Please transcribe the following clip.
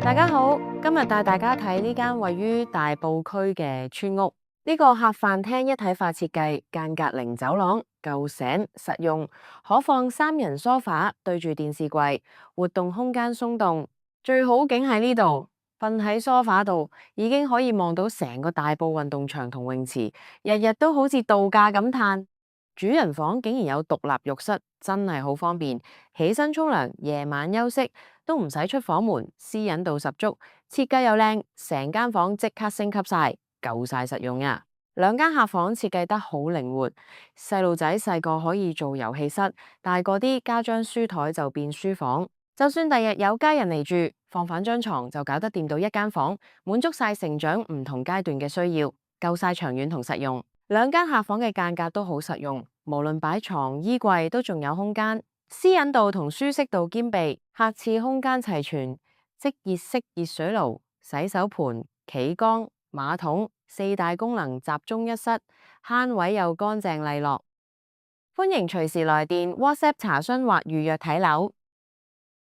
大家好，今日帶大家睇呢間位於大埔區嘅村屋。呢個客飯廳一體化設計，間隔零走廊，夠醒實用，可放三人梳化對住電視櫃，活動空間鬆動。最好景喺呢度，瞓喺梳化度已經可以望到成個大埔運動場同泳池，日日都好似度假咁嘆。主人房竟然有獨立浴室，真係好方便。起身沖涼，夜晚休息都唔使出房門，私隱度十足。設計又靚，成間房即刻升級晒，夠晒實用啊！兩間客房設計得好靈活，細路仔細個可以做遊戲室，大個啲加張書台就變書房。就算第日有家人嚟住，放反張床就搞得掂到一間房，滿足晒成長唔同階段嘅需要，夠晒長遠同實用。兩間客房嘅間隔都好實用，無論擺床、衣櫃都仲有空間，私隱度同舒適度兼備，客廁空間齊全，即熱式熱水爐、洗手盆、企缸、馬桶，四大功能集中一室，慳位又乾淨利落。歡迎隨時來電、WhatsApp 查詢或預約睇樓。